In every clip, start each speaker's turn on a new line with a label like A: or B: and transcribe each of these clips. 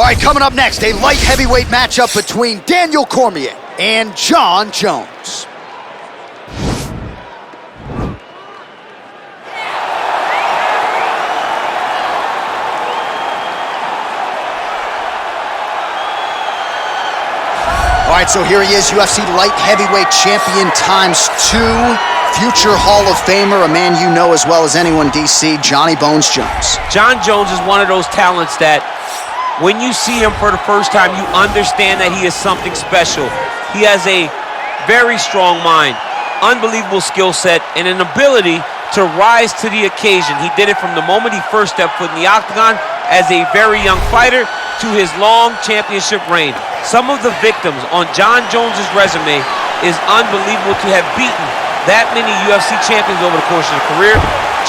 A: All right, coming up next, a light heavyweight matchup between Daniel Cormier and Jon Jones. All right, so here he is, UFC light heavyweight champion ×2, future Hall of Famer, a man you know as well as anyone, DC, Johnny Bones Jones.
B: Jon Jones is one of those talents that when you see him for the first time, you understand that he is something special. He has a very strong mind, unbelievable skill set, and an ability to rise to the occasion. He did it from the moment he first stepped foot in the octagon as a very young fighter to his long championship reign. Some of the victims on Jon Jones's resume is unbelievable to have beaten that many UFC champions over the course of their career.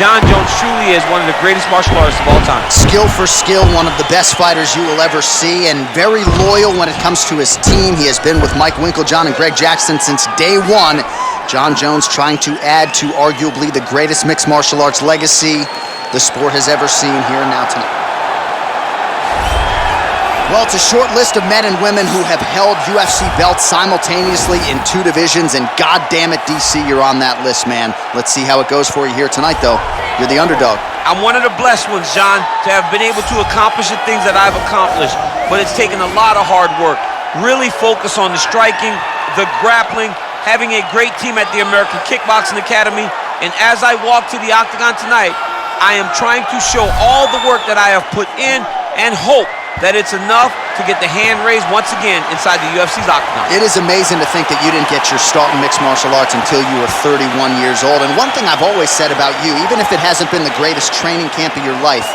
B: Jon Jones truly is one of the greatest martial artists of all time. Skill
A: for skill, one of the best fighters you will ever see, and very loyal when it comes to his team. He has been with Mike Winkeljohn and Greg Jackson since day one. Jon Jones trying to add to arguably the greatest mixed martial arts legacy the sport has ever seen here and now tonight. Well, it's a short list of men and women who have held UFC belts simultaneously in 2 divisions, and goddamn it, DC, you're on that list, man. Let's see how it goes for you here tonight, though. You're the underdog.
B: I'm one of the blessed ones, John, to have been able to accomplish the things that I've accomplished, but it's taken a lot of hard work. Really focus on the striking, the grappling, having a great team at the American Kickboxing Academy, and as I walk to the octagon tonight, I am trying to show all the work that I have put in and hope that it's enough to get the hand raised once again inside the UFC's octagon.
A: It is amazing to think that you didn't get your start in mixed martial arts until you were 31 years old. And one thing I've always said about you, even if it hasn't been the greatest training camp of your life,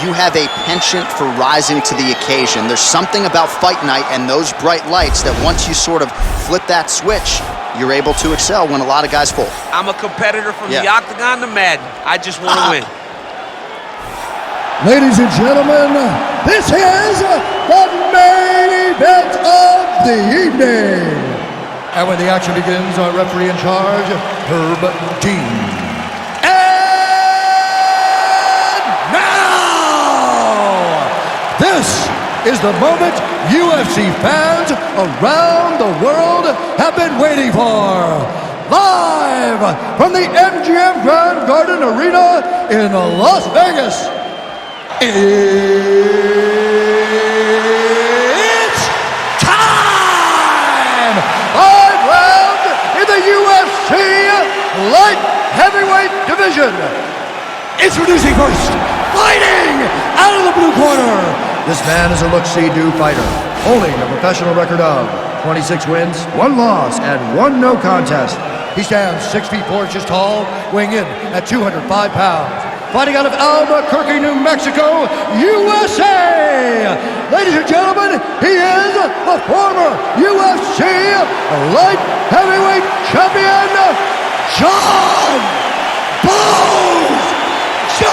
A: you have a penchant for rising to the occasion. There's something about fight night and those bright lights that once you sort of flip that switch, you're able to excel when a lot of guys fold.
B: I'm a competitor from the octagon to Madden. I just want to win.
C: Ladies and gentlemen, this is the main event of the evening. And when the action begins, our referee in charge, Herb Dean. And now, this is the moment UFC fans around the world have been waiting for. Live from the MGM Grand Garden Arena in Las Vegas. It's time! 5 rounds in the UFC light heavyweight division. Introducing first, fighting out of the blue corner. This man is a look-see-do fighter, holding a professional record of 26 wins, 1 loss, and 1 no contest. He stands 6 feet 4 inches tall, weighing in at 205 pounds. Fighting out of Albuquerque, New Mexico, USA! Ladies and gentlemen, he is the former UFC light heavyweight champion, Jon Bones Jones!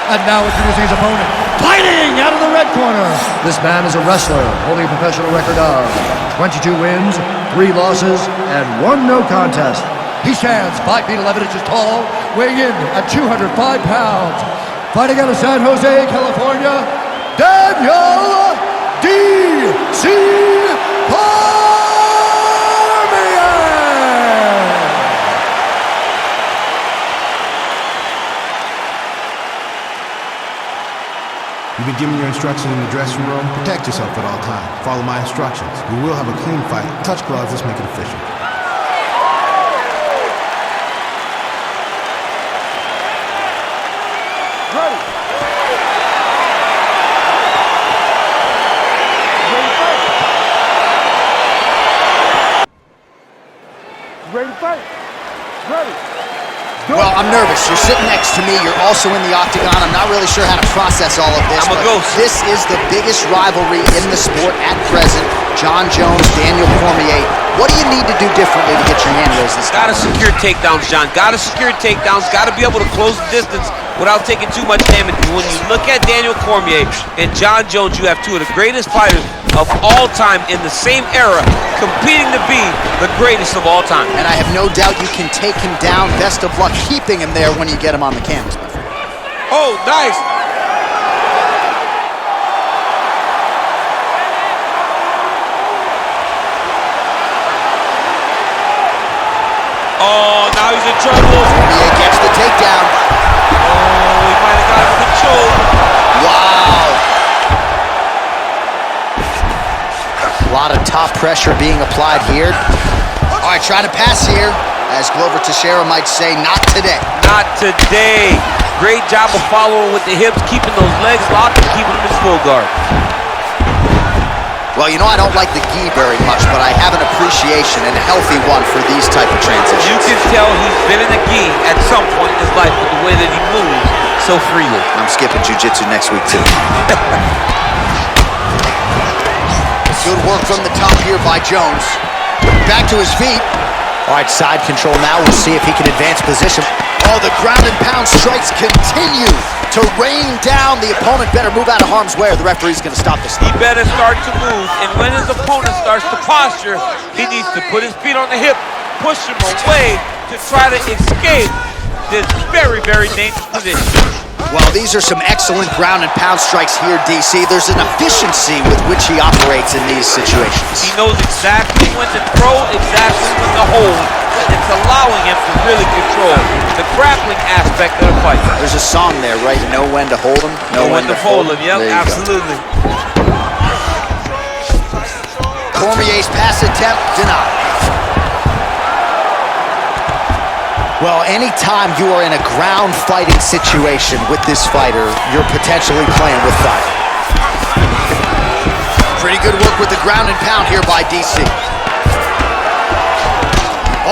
C: And now introducing his opponent, fighting out of the red corner. This man is a wrestler, holding a professional record of 22 wins, 3 losses, and 1 no contest. He stands 5 feet 11 inches tall, weighing in at 205 pounds. Fighting out of San Jose, California, Daniel D.C.
D: You've been given your instructions in the dressing room. Protect yourself at all times. Follow my instructions. We will have a clean fight. Touch gloves, let's make it official.
C: Ready. Ready to fight. Ready.
A: Well, I'm nervous. You're sitting next to me. You're also in the octagon. I'm not really sure how to process all of this.
B: I'm a ghost.
A: This is the biggest rivalry in the sport at present. Jon Jones, Daniel Cormier. What do you need to do differently to get your hand raised this time?
B: Gotta secure takedowns, John. Gotta secure takedowns. Gotta be able to close the distance without taking too much damage. When you look at Daniel Cormier and Jon Jones, you have 2 of the greatest fighters of all time in the same era, competing to be the greatest of all time.
A: And I have no doubt you can take him down. Best of luck keeping him there when you get him on the canvas, my friend.
B: Oh, nice. Oh, now he's in trouble.
A: Cormier gets the takedown.
B: Oh, he might have got him controlled.
A: Wow. A lot of top pressure being applied here. All right, trying to pass here. As Glover Teixeira might say, not today.
B: Not today. Great job of following with the hips, keeping those legs locked and keeping them in full guard.
A: Well, you know, I don't like the gi very much, but I have an appreciation and a healthy one for these type of transitions.
B: You can tell he's been in the gi at some point in his life with the way that he moves so freely.
A: I'm skipping jiu-jitsu next week, too. Good work from the top here by Jones. Back to his feet. All right, side control now. We'll see if he can advance position. Oh, the ground and pound strikes continue to rain down. The opponent better move out of harm's way or the referee's going to stop this.
B: He better start to move, and when his opponent starts to posture, he needs to put his feet on the hip, push him away to try to escape this very, very dangerous position.
A: Well, these are some excellent ground and pound strikes here, DC. There's an efficiency with which he operates in these situations.
B: He knows exactly when to throw, exactly when to hold, and it's allowing him to really control the grappling aspect of the fight.
A: There's a song there, right? Know when to hold him,
B: know when to fold him. Yep, absolutely.
A: Cormier's pass attempt denied. Well, anytime you are in a ground fighting situation with this fighter, you're potentially playing with fire. Pretty good work with the ground and pound here by DC.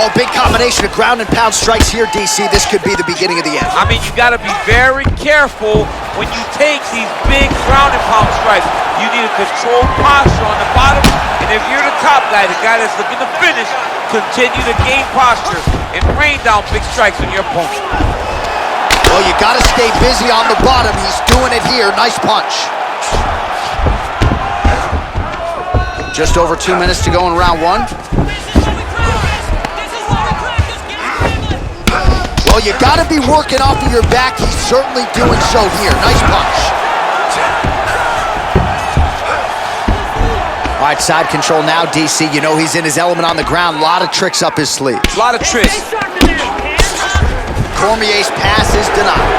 A: Oh, big combination of ground and pound strikes here, DC. This could be the beginning of the end.
B: I mean, you got to be very careful when you take these big ground and pound strikes. You need a controlled posture on the bottom, and if you're the top guy, the guy that's looking to finish, continue to gain posture and rain down big strikes on your opponent.
A: Well, you got to stay busy on the bottom. He's doing it here. Nice punch. Just over 2 minutes to go in round one. Well, you got to be working off of your back. He's certainly doing so here. Nice punch. All right, side control now, DC. You know he's in his element on the ground. A lot of tricks up his sleeve.
B: A lot of tricks.
A: Cormier's pass is denied.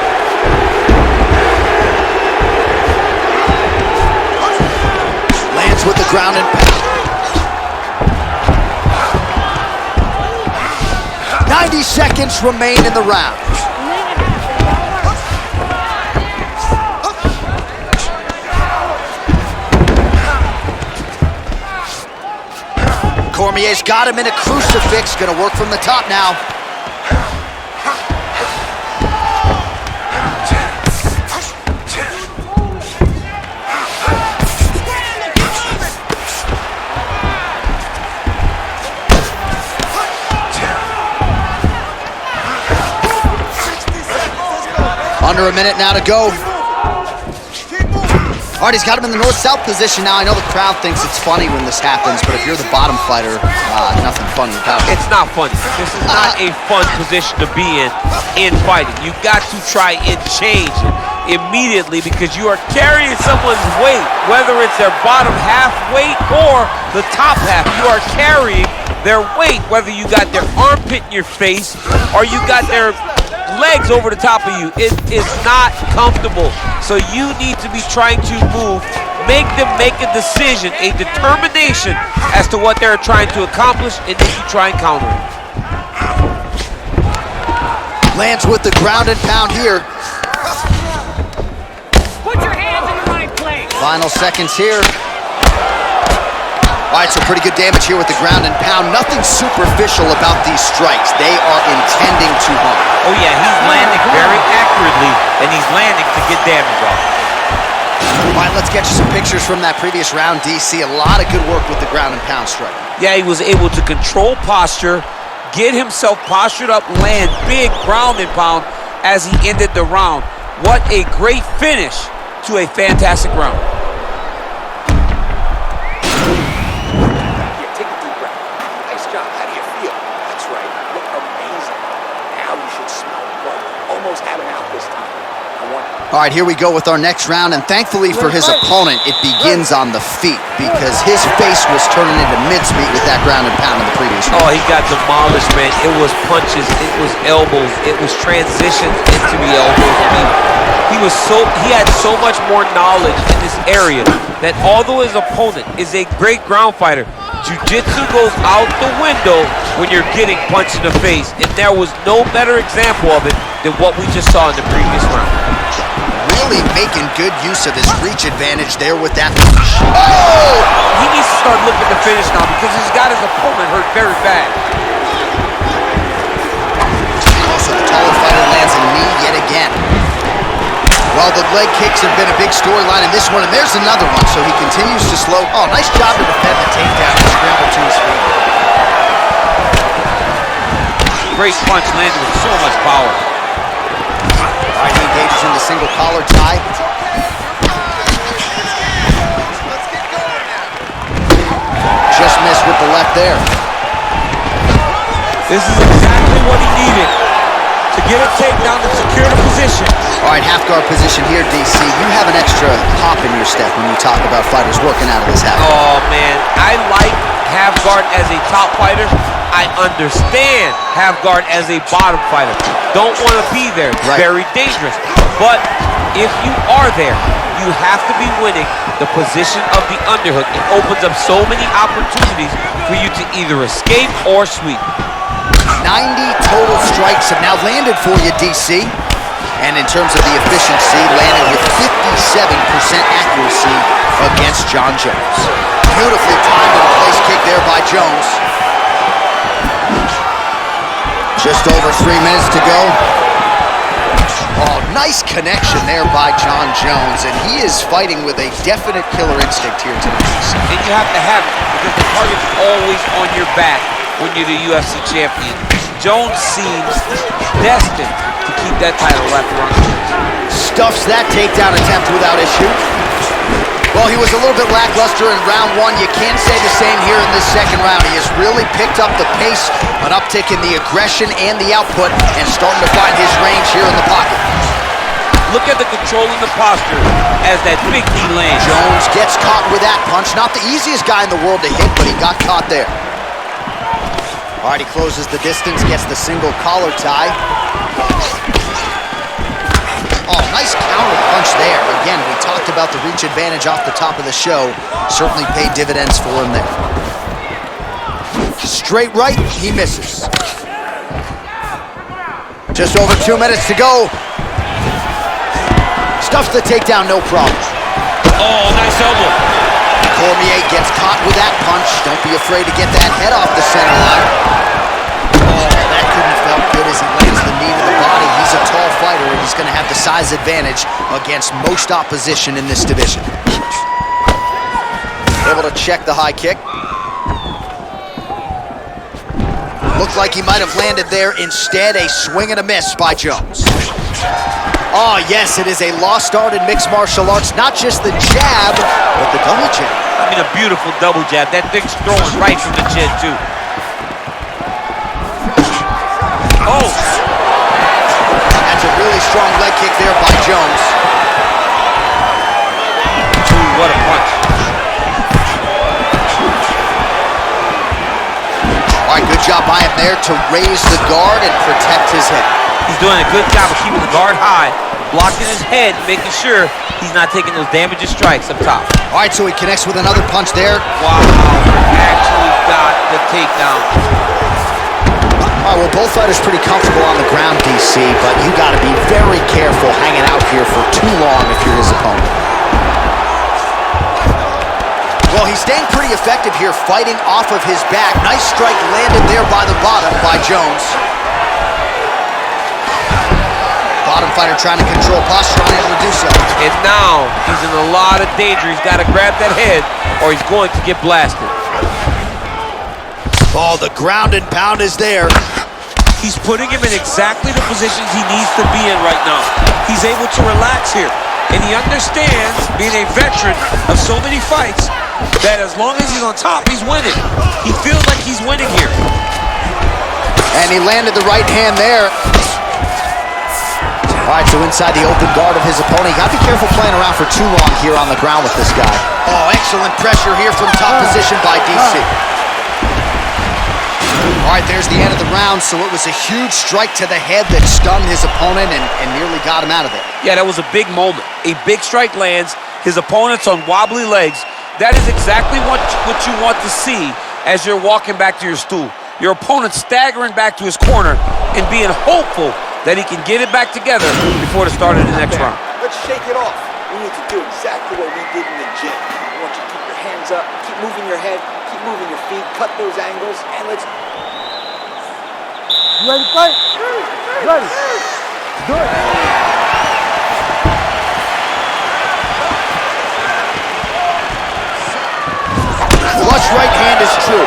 A: Lands with the ground and pound. 90 seconds remain in the round. Cormier's got him in a crucifix. Gonna work from the top now. Under a minute now to go. All right, he's got him in the north-south position now. I know the crowd thinks it's funny when this happens, but if you're the bottom fighter, nothing funny about it.
B: It's not funny. This is not a fun position to be in fighting. You got to try and change immediately because you are carrying someone's weight, whether it's their bottom half weight or the top half. You are carrying their weight, whether you got their armpit in your face or you got their legs over the top of you. It is not comfortable. So you need to be trying to move, make them make a decision, a determination as to what they're trying to accomplish, and then you try and counter it.
A: Lands with the ground and pound here.
E: Put your hands in the right place.
A: Final seconds here. All right, so pretty good damage here with the ground and pound. Nothing superficial about these strikes. They are intending to harm.
B: Oh yeah, he's landing very accurately, and he's landing to get damage off.
A: All right, let's get you some pictures from that previous round, DC. A lot of good work with the ground and pound strike.
B: Yeah, he was able to control posture, get himself postured up, land big ground and pound as he ended the round. What a great finish to a fantastic round.
A: All right, here we go with our next round, and thankfully for his opponent, it begins on the feet because his face was turning into mincemeat with that ground and pound in the previous round.
B: Oh, he got demolished, man. It was punches, it was elbows, it was transitions into the elbows. I mean, he had so much more knowledge in this area that although his opponent is a great ground fighter, jiu-jitsu goes out the window when you're getting punched in the face, and there was no better example of it than what we just saw in the previous round.
A: Really making good use of his reach advantage there with that punch.
B: Oh! He needs to start looking to finish now because he's got his opponent hurt very bad.
A: Also, the taller fighter lands a knee yet again. Well, the leg kicks have been a big storyline in this one, and there's another one, so he continues to slow. Oh, nice job to defend the takedown and scramble to his feet.
B: Great punch landed with so much power.
A: All right, he engages in the single collar tie. Just missed with the left there.
B: This is exactly what he needed to get a takedown and secure the position.
A: All right, half guard position here, DC. You have an extra hop in your step when you talk about fighters working out of this half guard.
B: Oh, man. I like half guard as a top fighter. I understand half guard as a bottom fighter. Don't want to be there. It's very dangerous. But if you are there, you have to be winning the position of the underhook. It opens up so many opportunities for you to either escape or sweep.
A: 90 total strikes have now landed for you, DC. And in terms of the efficiency, landed with 57% accuracy against Jon Jones. Beautifully timed and a place kick there by Jones. Just over 3 minutes to go. Oh, nice connection there by Jon Jones, and he is fighting with a definite killer instinct here tonight.
B: And you have to have it, because the target's always on your back when you're the UFC champion. Jones seems destined to keep that title wrapped around his waist.
A: Stuffs that takedown attempt without issue. Well, he was a little bit lackluster in round one. You can't say the same here in this second round. He has really picked up the pace, an uptick in the aggression and the output, and starting to find his range here in the pocket.
B: Look at the control in the posture as that big knee lands.
A: Jones gets caught with that punch. Not the easiest guy in the world to hit, but he got caught there. All right, he closes the distance, gets the single collar tie. Oh, nice counter punch there. Again, we talked about the reach advantage off the top of the show. Certainly paid dividends for him there. Straight right, he misses. Just over 2 minutes to go. Stuffs the takedown, no problem.
B: Oh, nice elbow.
A: Cormier gets caught with that punch. Don't be afraid to get that head off the center line. Oh, that couldn't have felt good as he lands the knee to the body. He's a tall fighter, and he's going to have the size advantage against most opposition in this division. Able to check the high kick. Looked like he might have landed there. Instead, a swing and a miss by Jones. Oh, yes, it is a lost art in mixed martial arts. Not just the jab, but the double jab.
B: I mean, a beautiful double jab. That thing's throwing right from the chin, too. Oh!
A: That's a really strong leg kick there by Jones.
B: Ooh, what a punch.
A: All right, good job by him there to raise the guard and protect his head.
B: He's doing a good job of keeping the guard high, blocking his head, making sure he's not taking those damaging strikes up top.
A: All right, so he connects with another punch there.
B: Wow, actually got the takedown.
A: All right, well, both fighters pretty comfortable on the ground, DC, but you got to be very careful hanging out here for too long if you're his opponent. Well, he's staying pretty effective here, fighting off of his back. Nice strike landed there by the bottom by Jones. Bottom fighter trying to control posture, unable to do so.
B: And now he's in a lot of danger. He's got to grab that head or he's going to get blasted.
A: Oh, the ground and pound is there.
B: He's putting him in exactly the positions he needs to be in right now. He's able to relax here. And he understands, being a veteran of so many fights, that as long as he's on top, he's winning. He feels like he's winning here. And
A: he landed the right hand there. All right, so inside the open guard of his opponent. You gotta be careful playing around for too long here on the ground with this guy. Oh, excellent pressure here from top position by DC. All right, there's the end of the round, so it was a huge strike to the head that stunned his opponent and nearly got him out of it.
B: Yeah, that was a big moment. A big strike lands, his opponent's on wobbly legs. That is exactly what you want to see as you're walking back to your stool. Your opponent staggering back to his corner and being hopeful that he can get it back together before the start of the next round.
F: Let's shake it off. We need to do exactly what we did in the gym. I want you to keep your hands up, keep moving your head, keep moving your feet, cut those angles, and let's...
C: You ready to fight? Ready. Do it.
A: Flush right hand is true.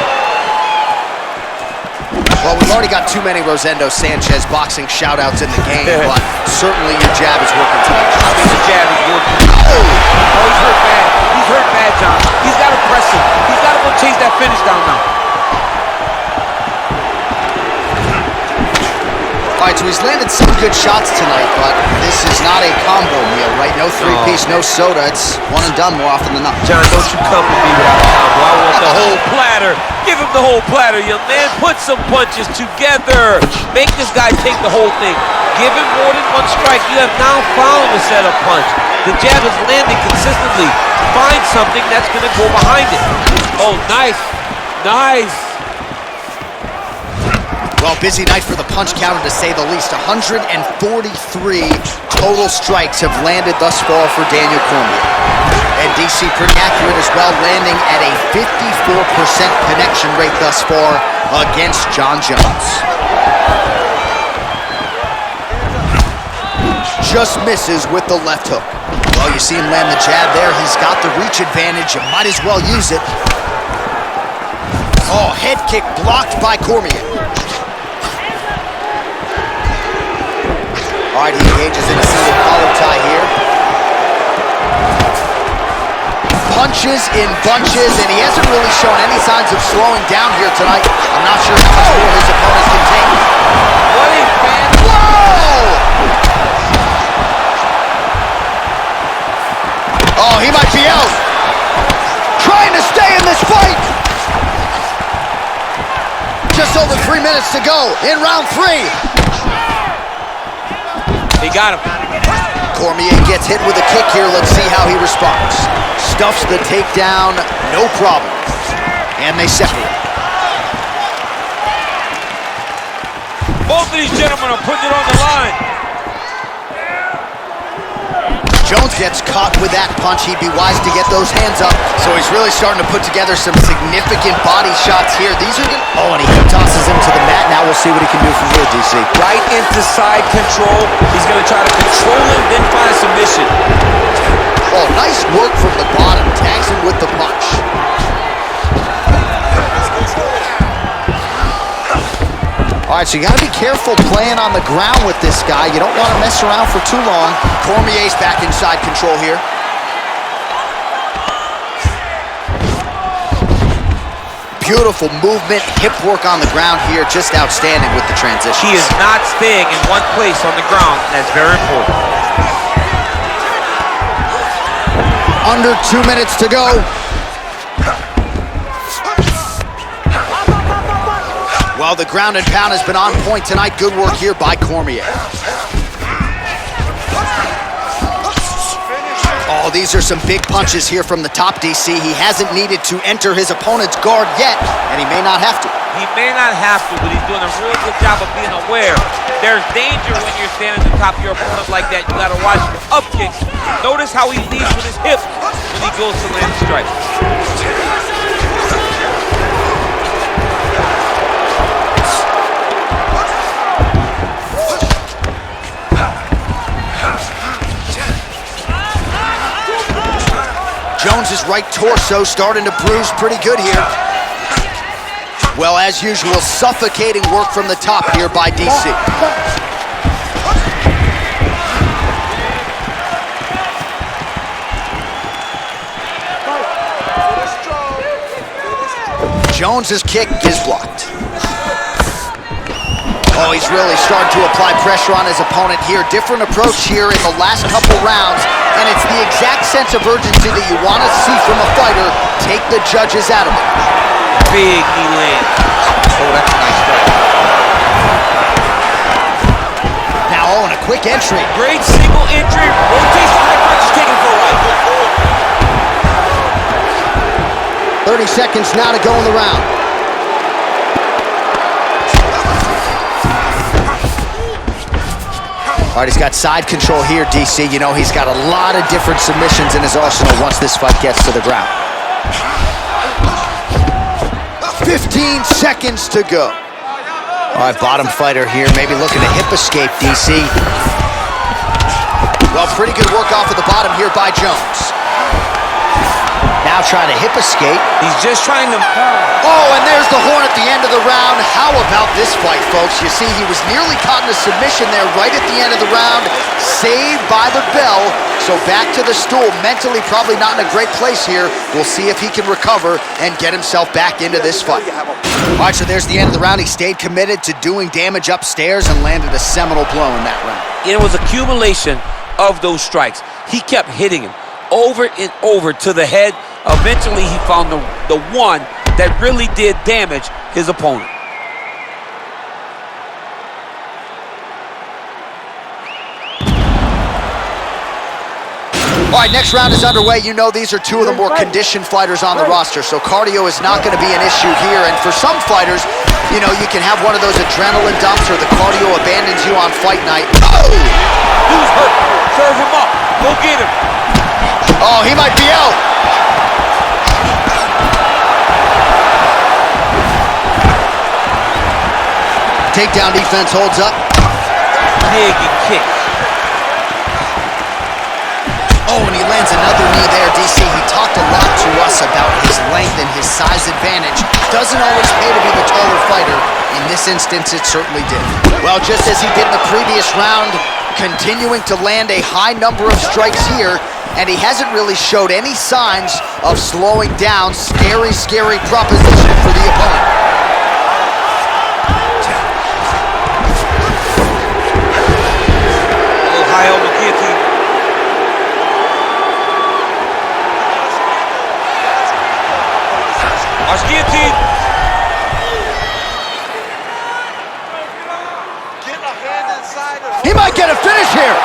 A: Well, we've already got too many Rosendo Sanchez boxing shout-outs in the game, but certainly your jab is working tonight.
B: I mean, the jab is working. Oh, he's hurt bad. He's hurt bad, John. He's got to press him. He's got to go chase that finish down now.
A: All right, so he's landed some good shots tonight, but this is not a combo meal, right? No three-piece, no soda. It's one and done more often than not.
B: John, don't you come with me without a combo. I want the whole platter. Give him the whole platter, young man. Put some punches together. Make this guy take the whole thing. Give him more than one strike. You have now found the setup punch. The jab is landing consistently. Find something that's going to go behind it. Oh, nice. Nice.
A: Well, busy night for the punch counter, to say the least. 143 total strikes have landed thus far for Daniel Cormier. And DC pretty accurate as well, landing at a 54% connection rate thus far against Jon Jones. Just misses with the left hook. Well, you see him land the jab there. He's got the reach advantage. You might as well use it. Oh, head kick blocked by Cormier. All right, he engages in a single collar tie here. Punches in bunches, and he hasn't really shown any signs of slowing down here tonight. I'm not sure how much more his opponents can take.
B: What a fan.
A: Whoa! Oh, he might be out. Trying to stay in this fight. Just over 3 minutes to go in round 3.
B: He got him.
A: Cormier gets hit with a kick here. Let's see how he responds. Stuffs the takedown, no problem. And they separate.
B: Both of these gentlemen are putting it on the line.
A: Jones gets caught with that punch. He'd be wise to get those hands up. So he's really starting to put together some significant body shots here. These are good. Oh, and he tosses him to the mat. Now we'll see what he can do from here, DC.
B: Right into side control. He's going to try to control him, then find a submission.
A: Oh, nice work from the bottom. Tags him with the punch. All right, so you got to be careful playing on the ground with this guy. You don't want to mess around for too long. Cormier's back inside control here. Beautiful movement, hip work on the ground here. Just outstanding with the transition.
B: He is not staying in one place on the ground. That's very important.
A: Under 2 minutes to go. Well, the ground and pound has been on point tonight. Good work here by Cormier. Oh, these are some big punches here from the top, DC. He hasn't needed to enter his opponent's guard yet, and he may not have to.
B: He may not have to, but he's doing a real good job of being aware. There's danger when you're standing at the top of your opponent like that. You gotta watch your up kicks. Notice how he leads with his hip when he goes to land a strike.
A: Jones's right torso starting to bruise pretty good here. Well, as usual, suffocating work from the top here by DC. Jones's kick is blocked. Oh, he's really starting to apply pressure on his opponent here. Different approach here in the last couple rounds, and it's the exact sense of urgency that you want to see from a fighter. Take the judges out of it.
B: Big knee land. Oh, that's a nice strike.
A: Now, oh, and a quick entry.
B: Great single entry. Rotates the high punches, taking for a ride.
A: 30 seconds now to go in the round. All right, he's got side control here, DC. You know, he's got a lot of different submissions in his arsenal once this fight gets to the ground. 15 seconds to go. All right, bottom fighter here, maybe looking to hip escape, DC. Well, pretty good work off of the bottom here by Jones. Now trying to hip escape.
B: He's just trying to...
A: Oh, and there's the horn at the end of the round. How about this fight, folks? You see, he was nearly caught in a submission there right at the end of the round. Saved by the bell. So back to the stool. Mentally probably not in a great place here. We'll see if he can recover and get himself back into this fight. All right, so there's the end of the round. He stayed committed to doing damage upstairs and landed a seminal blow in that round.
B: It was accumulation of those strikes. He kept hitting him over and over to the head. Eventually, he found the one that really did damage his opponent.
A: All right, next round is underway. You know these are two of the more conditioned fighters on the roster, so cardio is not going to be an issue here. And for some fighters, you know, you can have one of those adrenaline dumps or the cardio abandons you on fight night. Oh!
B: Who's hurt? Serve him up. Go get him.
A: Oh, he might be out. Takedown defense holds up.
B: Big and kick.
A: Oh, and he lands another knee there, DC. He talked a lot to us about his length and his size advantage. Doesn't always pay to be the taller fighter. In this instance, it certainly did. Well, just as he did in the previous round, continuing to land a high number of strikes here, and he hasn't really showed any signs of slowing down. Scary, scary proposition for the opponent.
B: Guillotine.
A: He might get a finish here.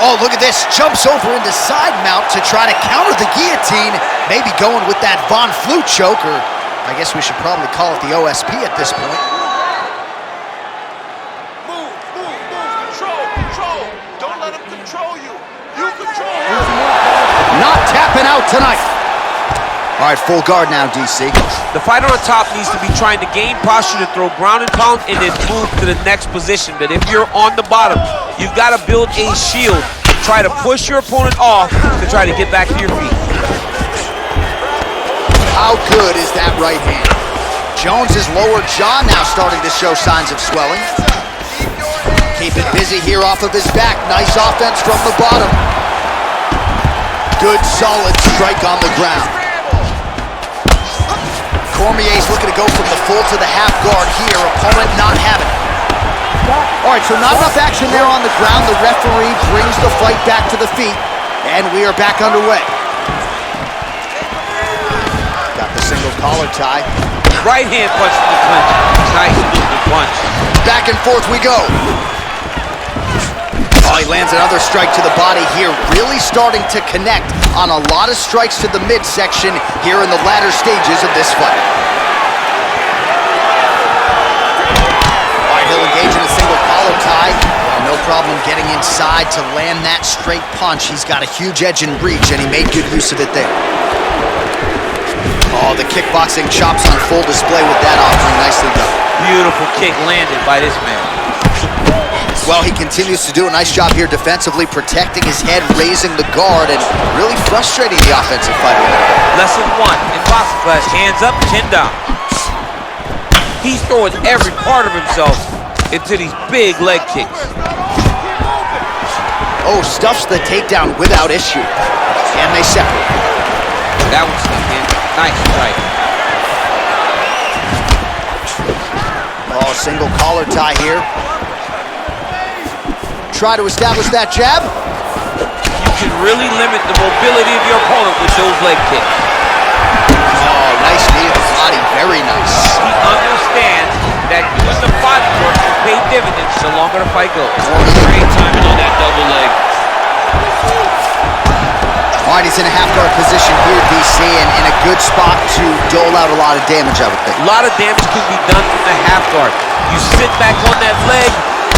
A: Oh, look at this. Jumps over into side mount to try to counter the guillotine. Maybe going with that Von Flue choke, or I guess we should probably call it the OSP at this point.
G: Move. Control. Don't let him control you. You control him.
A: Not tapping out tonight. All right, full guard now, DC.
B: The fighter on top needs to be trying to gain posture to throw ground and pound and then move to the next position. But if you're on the bottom, you've got to build a shield. Try to push your opponent off to try to get back to your feet.
A: How good is that right hand? Jones's lower jaw now starting to show signs of swelling. Keep it busy here off of his back. Nice offense from the bottom. Good, solid strike on the ground. Cormier's looking to go from the full to the half guard here. Opponent not having it. All right, so not enough action there on the ground. The referee brings the fight back to the feet, and we are back underway. Got the single collar tie.
B: Right hand punch from the clinch. Nice movement punch.
A: Back and forth we go. Oh, he lands another strike to the body here. Really starting to connect on a lot of strikes to the midsection here in the latter stages of this fight. All right, he'll engage in a single collar tie. Well, no problem getting inside to land that straight punch. He's got a huge edge and reach, and he made good use of it there. Oh, the kickboxing chops on full display with that offering. Nicely done.
B: Beautiful kick landed by this man.
A: Well, he continues to do a nice job here defensively, protecting his head, raising the guard, and really frustrating the offensive fighter.
B: Lesson 1 in boxing class, hands up, chin down. He's throwing every part of himself into these big leg kicks.
A: Oh, stuffs the takedown without issue. And they separate.
B: That one's sneaked in. Nice strike.
A: Oh, single collar tie here. Try to establish that jab.
B: You can really limit the mobility of your opponent with those leg kicks.
A: Oh, nice knee to the body, very nice.
B: He understands that doing the body work will pay dividends the longer the fight goes.
G: Great timing on that double leg.
A: All right, he's in a half guard position here, DC, and in a good spot to dole out a lot of damage, I would think.
B: A lot of damage can be done from the half guard. You sit back on that leg,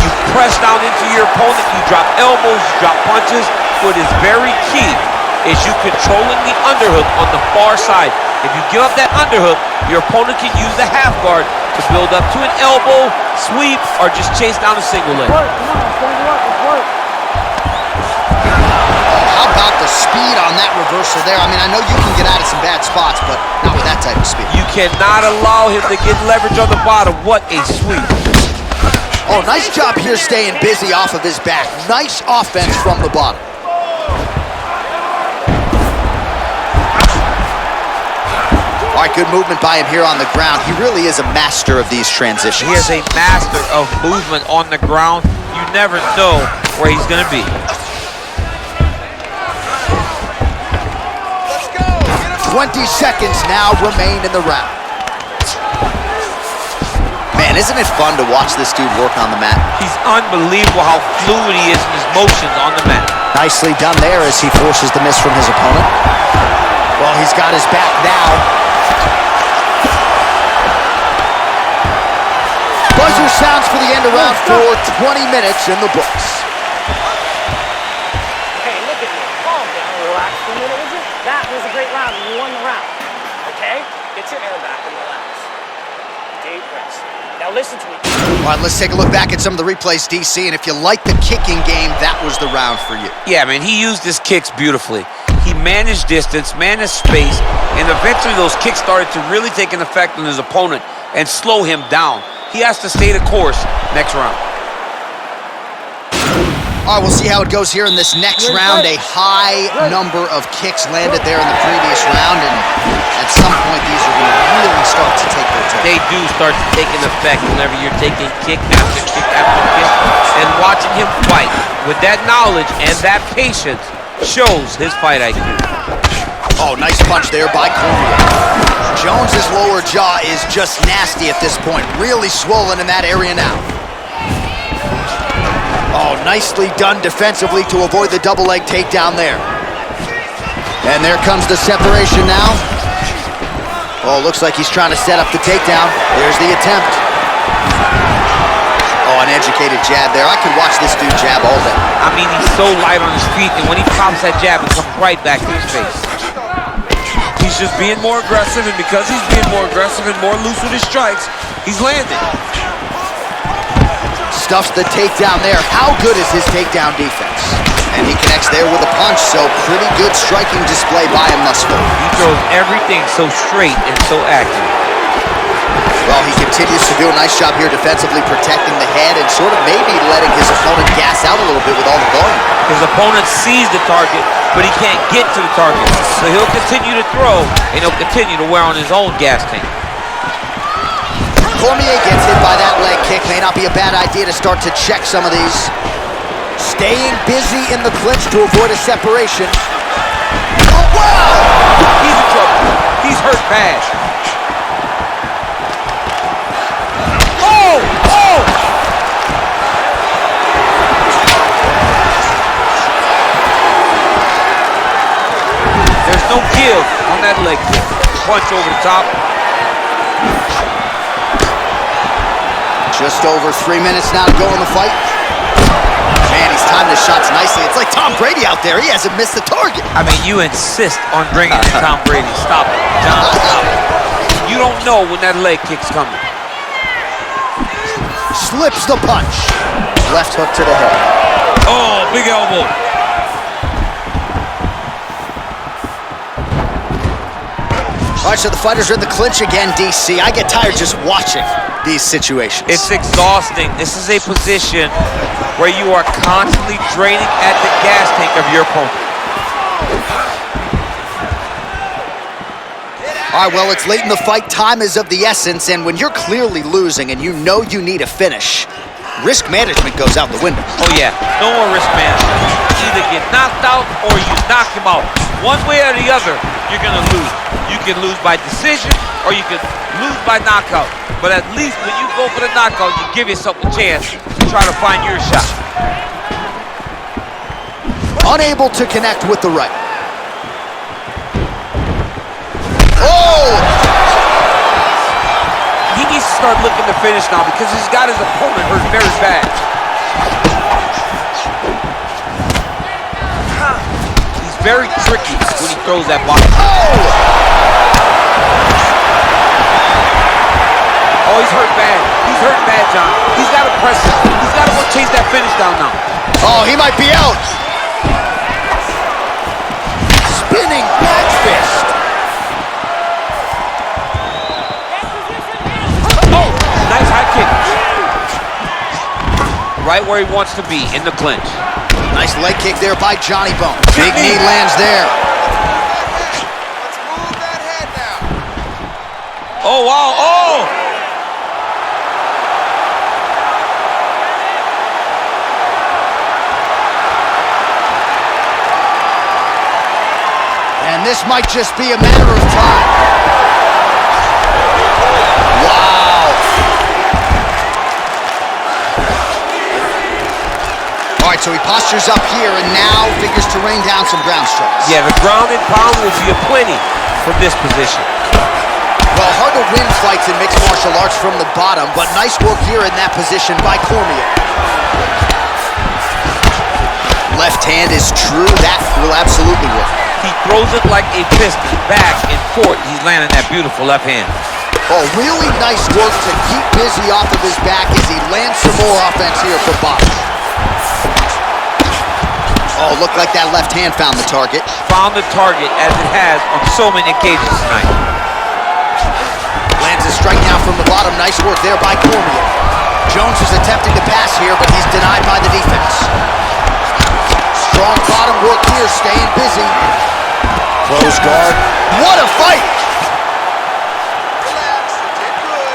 B: you press down into your opponent, you drop elbows, you drop punches. What is very key is you controlling the underhook on the far side. If you give up that underhook, your opponent can use the half guard to build up to an elbow, sweep, or just chase down a single leg.
A: How about the speed on that reversal there? I mean, I know you can get out of some bad spots, but not with that type of speed.
B: You cannot allow him to get leverage on the bottom. What a sweep.
A: Oh, nice job here staying busy off of his back. Nice offense from the bottom. All right, good movement by him here on the ground. He really is a master of these transitions.
B: He is a master of movement on the ground. You never know where he's going to be.
A: 20 seconds now remain in the round. Man, isn't it fun to watch this dude work on the mat?
B: He's unbelievable how fluid he is in his motions on the mat.
A: Nicely done there as he forces the miss from his opponent. Well, he's got his back now. Buzzer sounds for the end of round 4, 20 minutes in the books.
E: Hey, look at me. Calm down. Relax for a minute, would you? That was a great round. You won the round. Okay? Get your air back and relax. Deep breaths. Now listen to me.
A: All right, let's take a look back at some of the replays, DC, and if you like the kicking game, that was the round for you.
B: Yeah, man, he used his kicks beautifully. He managed distance, managed space, and eventually those kicks started to really take an effect on his opponent and slow him down. He has to stay the course next round.
A: All right, we'll see how it goes here in this next round. A high number of kicks landed there in the previous round, and at some point, these are going to really start to take their toll.
B: They do start to take an effect whenever you're taking kick after kick after kick, and watching him fight with that knowledge and that patience shows his fight IQ.
A: Oh, nice punch there by Cormier. Jones's lower jaw is just nasty at this point. Really swollen in that area now. Oh, nicely done defensively to avoid the double leg takedown there. And there comes the separation now. Oh, looks like he's trying to set up the takedown. There's the attempt. Oh, an educated jab there. I could watch this dude jab all day.
B: I mean, he's so light on his feet, and when he pops that jab, it comes right back to his face. He's just being more aggressive, and because he's being more aggressive and more loose with his strikes, he's landing.
A: Stuffs the takedown there. How good is his takedown defense? And he connects there with a punch, so pretty good striking display by him thus far.
B: He throws everything so straight and so accurate.
A: Well, he continues to do a nice job here defensively protecting the head and sort of maybe letting his opponent gas out a little bit with all the volume.
B: His opponent sees the target, but he can't get to the target. So he'll continue to throw, and he'll continue to wear on his own gas tank.
A: Cormier gets hit by that leg kick. May not be a bad idea to start to check some of these. Staying busy in the clinch to avoid a separation. Oh, wow!
B: He's in trouble. He's hurt bad. Oh! Oh! There's no give on that leg kick. Punch over the top.
A: Just over 3 minutes now to go in the fight. Man, he's timed his shots nicely. It's like Tom Brady out there. He hasn't missed the target.
B: I mean, you insist on bringing in Tom Brady. Stop it, John, stop it. You don't know when that leg kick's coming.
A: Slips the punch. Left hook to the head.
B: Oh, big elbow.
A: All right, so the fighters are in the clinch again, DC. I get tired just watching these situations.
B: It's exhausting. This is a position where you are constantly draining at the gas tank of your opponent.
A: All right, well, it's late in the fight. Time is of the essence, and when you're clearly losing and you know you need a finish, risk management goes out the window.
B: Oh, yeah. No more risk management. Either get knocked out or you knock him out. One way or the other, you're going to lose. You can lose by decision or you can lose by knockout. But at least when you go for the knockout, you give yourself a chance to try to find your shot.
A: Unable to connect with the right. Oh!
B: He needs to start looking to finish now because he's got his opponent hurt very bad. He's very tricky when he throws that body. Oh, he's hurt bad. He's hurt bad, John. He's got to press it. He's got to go chase that finish down now.
A: Oh, he might be out. Spinning back fist.
B: Oh, nice high kick. Right where he wants to be, in the clinch.
A: Nice leg kick there by Johnny Bone. Big knee lands there.
G: Let's move that head now.
B: Oh, wow. Oh!
A: And this might just be a matter of time. Wow. All right, so he postures up here and now figures to rain down some ground strikes.
B: Yeah, the ground and pound will be aplenty from this position.
A: Well, hard to win fights in mixed martial arts from the bottom, but nice work here in that position by Cormier. Left hand is true. That will absolutely work.
B: He throws it like a piston, back and forth. He's landing that beautiful left hand.
A: Oh, really nice work to keep busy off of his back as he lands some more offense here for Bob. Oh, looked like that left hand found the target.
B: Found the target as it has on so many occasions tonight.
A: Lands a strike now from the bottom. Nice work there by Cormier. Jones is attempting to pass here, but he's denied by the defense. Strong bottom work here, staying busy. Close guard. What a fight!
G: Relax, you did good.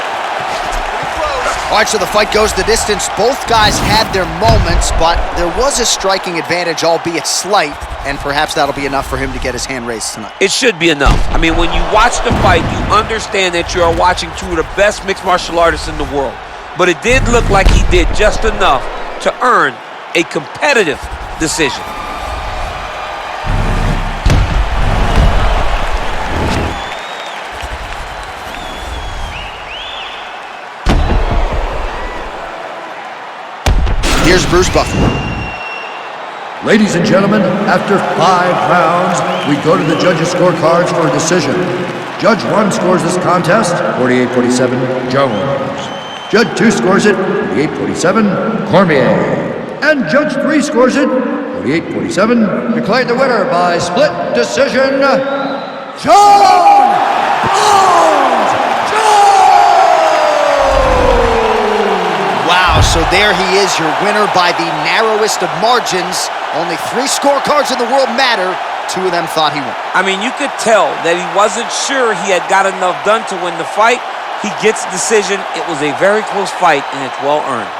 G: Pretty close.
A: All right, so the fight goes the distance. Both guys had their moments, but there was a striking advantage, albeit slight, and perhaps that'll be enough for him to get his hand raised tonight.
B: It should be enough. I mean, when you watch the fight, you understand that you are watching two of the best mixed martial artists in the world. But it did look like he did just enough to earn a competitive decision.
A: Here's Bruce Buffer.
C: Ladies and gentlemen, after 5 rounds, we go to the judges' scorecards for a decision. Judge 1 scores this contest, 48-47, Jones. Judge 2 scores it, 48-47, Cormier. And Judge 3 scores it, 48-47, declared the winner by split decision, John Bones Jones!
A: Wow, so there he is, your winner by the narrowest of margins. Only 3 scorecards in the world matter. 2 of them thought he won.
B: I mean, you could tell that he wasn't sure he had got enough done to win the fight. He gets the decision. It was a very close fight, and it's well earned.